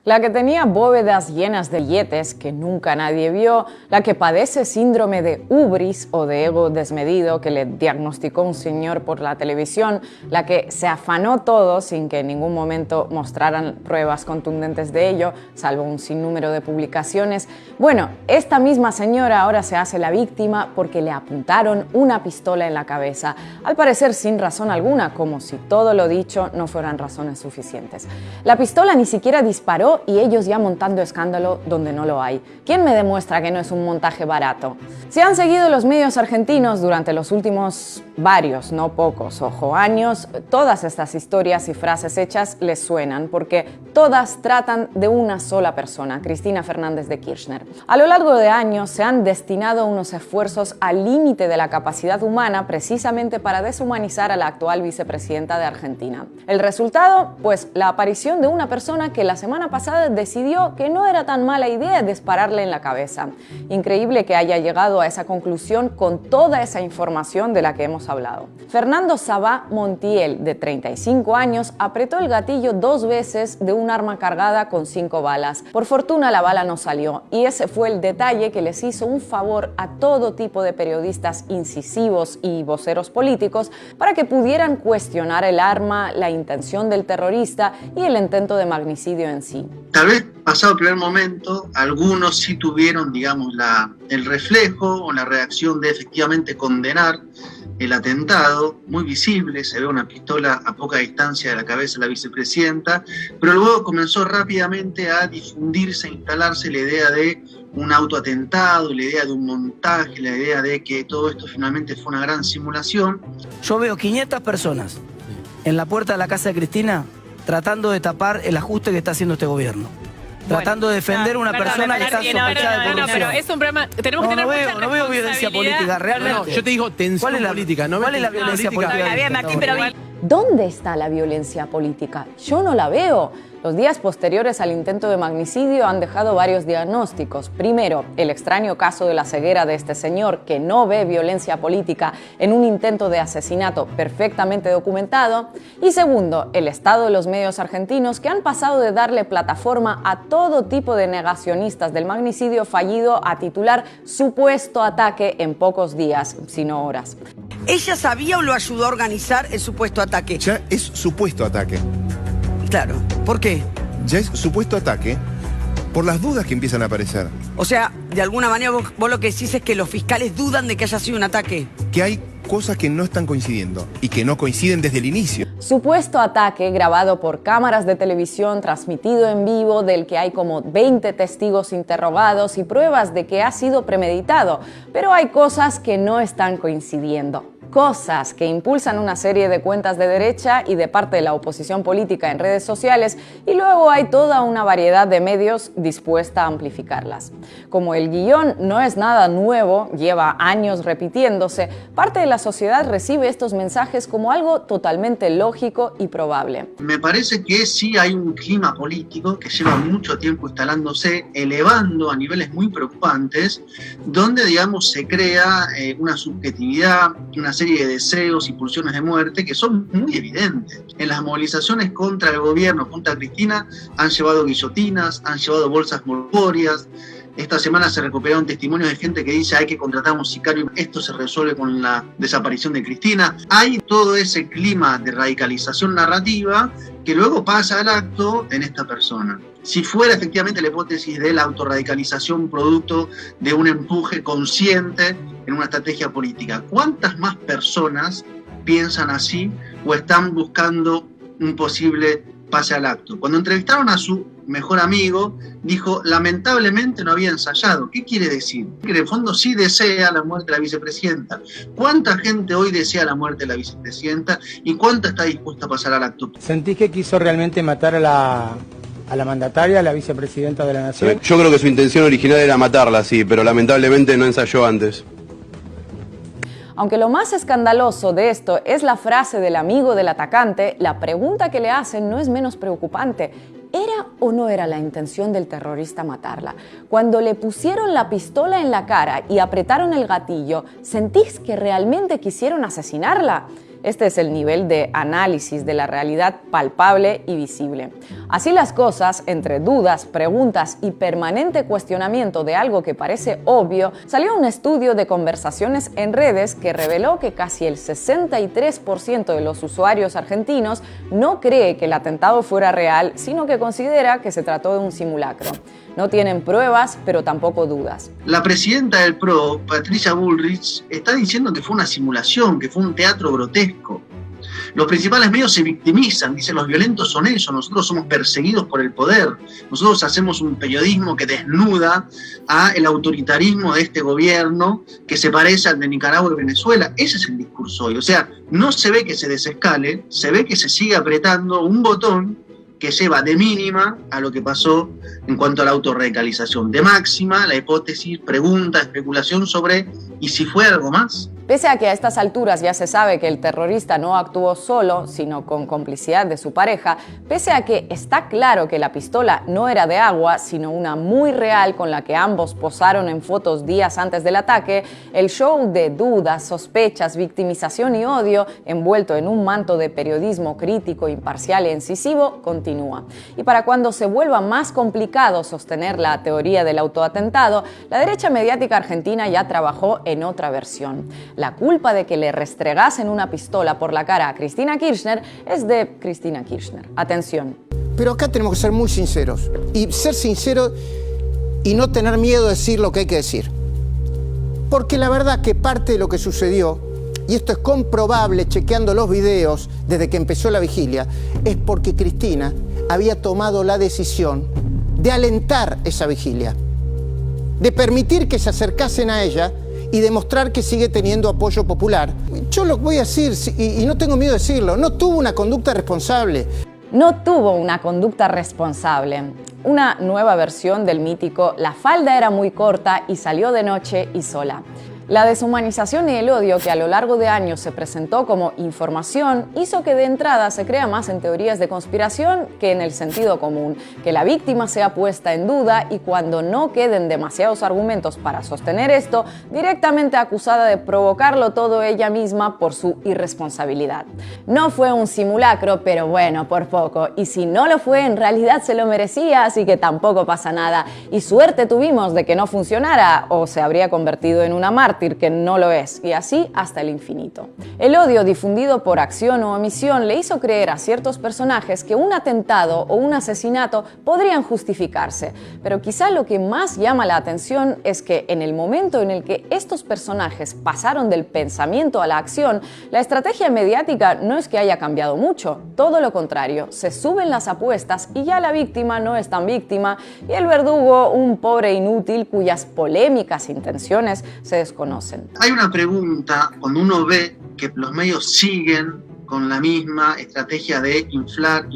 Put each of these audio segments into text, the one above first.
La que tenía bóvedas llenas de billetes que nunca nadie vio, la que padece síndrome de ubris o de ego desmedido que le diagnosticó un señor por la televisión, la que se afanó todo sin que en ningún momento mostraran pruebas contundentes de ello, salvo un sinnúmero de publicaciones. Bueno, esta misma señora ahora se hace la víctima porque le apuntaron una pistola en la cabeza, al parecer sin razón alguna, como si todo lo dicho no fueran razones suficientes. La pistola ni siquiera disparó y ellos ya montando escándalo donde no lo hay. ¿Quién me demuestra que no es un montaje barato? Si han seguido los medios argentinos durante los últimos varios, no pocos, ojo, años, todas estas historias y frases hechas les suenan porque todas tratan de una sola persona, Cristina Fernández de Kirchner. A lo largo de años se han destinado unos esfuerzos al límite de la capacidad humana precisamente para deshumanizar a la actual vicepresidenta de Argentina. ¿El resultado? Pues la aparición de una persona que la semana pasada decidió que no era tan mala idea dispararle en la cabeza. Increíble que haya llegado a esa conclusión con toda esa información de la que hemos hablado. Fernando Sabá Montiel, de 35 años, apretó el gatillo 2 veces de un arma cargada con 5 balas. Por fortuna la bala no salió y ese fue el detalle que les hizo un favor a todo tipo de periodistas incisivos y voceros políticos para que pudieran cuestionar el arma, la intención del terrorista y el intento de magnicidio en sí. Tal vez pasado el primer momento, algunos sí tuvieron, digamos, el reflejo o la reacción de efectivamente condenar el atentado, muy visible, se ve una pistola a poca distancia de la cabeza de la vicepresidenta, pero luego comenzó rápidamente a difundirse, a instalarse la idea de un autoatentado, la idea de un montaje, la idea de que todo esto finalmente fue una gran simulación. Yo veo 500 personas en la puerta de la casa de Cristina tratando de tapar el ajuste que está haciendo este gobierno. Tratando de defender a una persona que está sospechada de corrupción. Pero es un problema. Tenemos que tener no veo violencia política, realmente. No, yo te digo tensión política. ¿Cuál es la violencia política? Está bien, Martín, pero ¿Dónde está la violencia política? Yo no la veo. Los días posteriores al intento de magnicidio han dejado varios diagnósticos. Primero, el extraño caso de la ceguera de este señor que no ve violencia política en un intento de asesinato perfectamente documentado. Y segundo, el estado de los medios argentinos que han pasado de darle plataforma a todo tipo de negacionistas del magnicidio fallido a titular supuesto ataque en pocos días, sino horas. ¿Ella sabía o lo ayudó a organizar el supuesto ataque? Ya es supuesto ataque. Claro. ¿Por qué? Ya es supuesto ataque por las dudas que empiezan a aparecer. O sea, de alguna manera vos lo que decís es que los fiscales dudan de que haya sido un ataque. Que hay cosas que no están coincidiendo y que no coinciden desde el inicio. Supuesto ataque grabado por cámaras de televisión, transmitido en vivo, del que hay como 20 testigos interrogados y pruebas de que ha sido premeditado. Pero hay cosas que no están coincidiendo. Cosas que impulsan una serie de cuentas de derecha y de parte de la oposición política en redes sociales, y luego hay toda una variedad de medios dispuesta a amplificarlas. Como el guión no es nada nuevo, lleva años repitiéndose, parte de la sociedad recibe estos mensajes como algo totalmente lógico y probable. Me parece que sí hay un clima político que lleva mucho tiempo instalándose, elevando a niveles muy preocupantes, donde, digamos, se crea una subjetividad, una serie de deseos y pulsiones de muerte que son muy evidentes. En las movilizaciones contra el gobierno, contra Cristina, han llevado guillotinas, han llevado bolsas mortuorias. Esta semana se recuperaron testimonios de gente que dice hay que contratar a un sicario, esto se resuelve con la desaparición de Cristina. Hay todo ese clima de radicalización narrativa que luego pasa al acto en esta persona. Si fuera efectivamente la hipótesis de la autorradicalización producto de un empuje consciente en una estrategia política, ¿cuántas más personas piensan así o están buscando un posible pase al acto? Cuando entrevistaron a su mejor amigo, dijo, lamentablemente no había ensayado. ¿Qué quiere decir? Que en el fondo sí desea la muerte de la vicepresidenta. ¿Cuánta gente hoy desea la muerte de la vicepresidenta y cuánta está dispuesta a pasar al acto? ¿Sentís que quiso realmente matar a la mandataria, a la vicepresidenta de la Nación? Yo creo que su intención original era matarla, sí, pero lamentablemente no ensayó antes. Aunque lo más escandaloso de esto es la frase del amigo del atacante, la pregunta que le hacen no es menos preocupante. ¿Era o no era la intención del terrorista matarla? Cuando le pusieron la pistola en la cara y apretaron el gatillo, ¿sentís que realmente quisieron asesinarla? Este es el nivel de análisis de la realidad palpable y visible. Así las cosas, entre dudas, preguntas y permanente cuestionamiento de algo que parece obvio, salió un estudio de conversaciones en redes que reveló que casi el 63% de los usuarios argentinos no cree que el atentado fuera real, sino que considera que se trató de un simulacro. No tienen pruebas, pero tampoco dudas. La presidenta del PRO, Patricia Bullrich, está diciendo que fue una simulación, que fue un teatro grotesco. Los principales medios se victimizan, dicen los violentos son ellos, nosotros somos perseguidos por el poder, nosotros hacemos un periodismo que desnuda al autoritarismo de este gobierno que se parece al de Nicaragua y Venezuela. Ese es el discurso hoy, o sea, no se ve que se desescale, se ve que se sigue apretando un botón que lleva de mínima a lo que pasó en cuanto a la autorradicalización, de máxima la hipótesis, pregunta, especulación sobre ¿y si fue algo más? Pese a que a estas alturas ya se sabe que el terrorista no actuó solo, sino con complicidad de su pareja, pese a que está claro que la pistola no era de agua, sino una muy real con la que ambos posaron en fotos días antes del ataque, el show de dudas, sospechas, victimización y odio, envuelto en un manto de periodismo crítico, imparcial e incisivo, continúa. Y para cuando se vuelva más complicado sostener la teoría del autoatentado, la derecha mediática argentina ya trabajó en otra versión. La culpa de que le restregasen una pistola por la cara a Cristina Kirchner es de Cristina Kirchner. Atención. Pero acá tenemos que ser muy sinceros. Y ser sinceros y no tener miedo de decir lo que hay que decir. Porque la verdad que parte de lo que sucedió, y esto es comprobable chequeando los videos desde que empezó la vigilia, es porque Cristina había tomado la decisión de alentar esa vigilia, de permitir que se acercasen a ella y demostrar que sigue teniendo apoyo popular. Yo lo voy a decir, y no tengo miedo de decirlo, no tuvo una conducta responsable. No tuvo una conducta responsable. Una nueva versión del mítico «La falda era muy corta y salió de noche y sola». La deshumanización y el odio que a lo largo de años se presentó como información hizo que de entrada se crea más en teorías de conspiración que en el sentido común, que la víctima sea puesta en duda y cuando no queden demasiados argumentos para sostener esto, directamente acusada de provocarlo todo ella misma por su irresponsabilidad. No fue un simulacro, pero bueno, por poco, y si no lo fue, en realidad se lo merecía, así que tampoco pasa nada. Y suerte tuvimos de que no funcionara o se habría convertido en una mártir, que no lo es, y así hasta el infinito. El odio difundido por acción o omisión le hizo creer a ciertos personajes que un atentado o un asesinato podrían justificarse, pero quizá lo que más llama la atención es que en el momento en el que estos personajes pasaron del pensamiento a la acción, la estrategia mediática no es que haya cambiado mucho, todo lo contrario, se suben las apuestas y ya la víctima no es tan víctima y el verdugo un pobre inútil cuyas polémicas intenciones se desconocen. Hay una pregunta cuando uno ve que los medios siguen con la misma estrategia de inflar,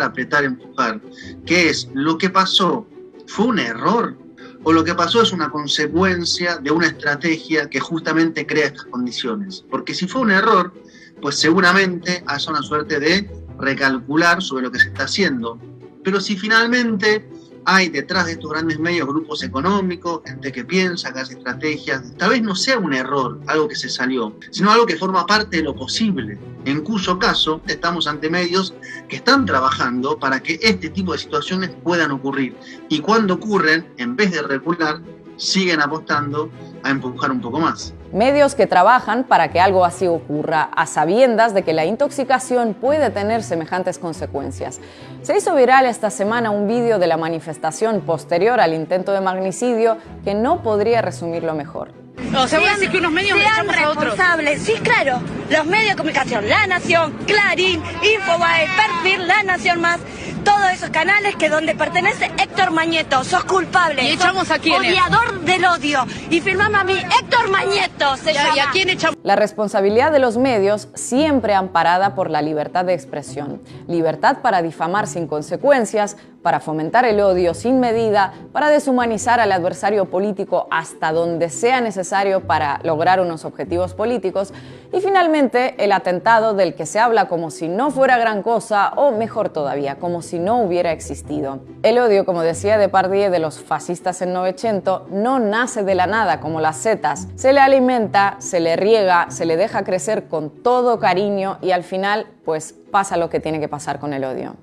apretar, empujar, que es, ¿lo que pasó fue un error? ¿O lo que pasó es una consecuencia de una estrategia que justamente crea estas condiciones? Porque si fue un error, pues seguramente haya una suerte de recalcular sobre lo que se está haciendo. Pero si finalmente hay detrás de estos grandes medios grupos económicos, gente que piensa, que hace estrategias, tal vez no sea un error, algo que se salió, sino algo que forma parte de lo posible, en cuyo caso estamos ante medios que están trabajando para que este tipo de situaciones puedan ocurrir. Y cuando ocurren, en vez de recular, siguen apostando a empujar un poco más. Medios que trabajan para que algo así ocurra, a sabiendas de que la intoxicación puede tener semejantes consecuencias. Se hizo viral esta semana un vídeo de la manifestación posterior al intento de magnicidio que no podría resumirlo mejor. O sea, voy a decir que unos medios le echamos a otros. Sí, claro. Los medios de comunicación, La Nación, Clarín, Infobae, Perfil, La Nación Más, todos esos canales que donde pertenece Héctor Mañeto, sos culpable. ¿Y echamos a quién? Odiador del odio. Y firmame a mí, Héctor Mañeto se llama. ¿Y a quién echamos? La responsabilidad de los medios siempre amparada por la libertad de expresión. Libertad para difamar sin consecuencias, para fomentar el odio sin medida, para deshumanizar al adversario político hasta donde sea necesario para lograr unos objetivos políticos, y finalmente el atentado del que se habla como si no fuera gran cosa, o mejor todavía, como si no hubiera existido. El odio, como decía Depardieu de los fascistas en Novecento, no nace de la nada como las setas, se le alimenta, se le riega, se le deja crecer con todo cariño y al final pues pasa lo que tiene que pasar con el odio.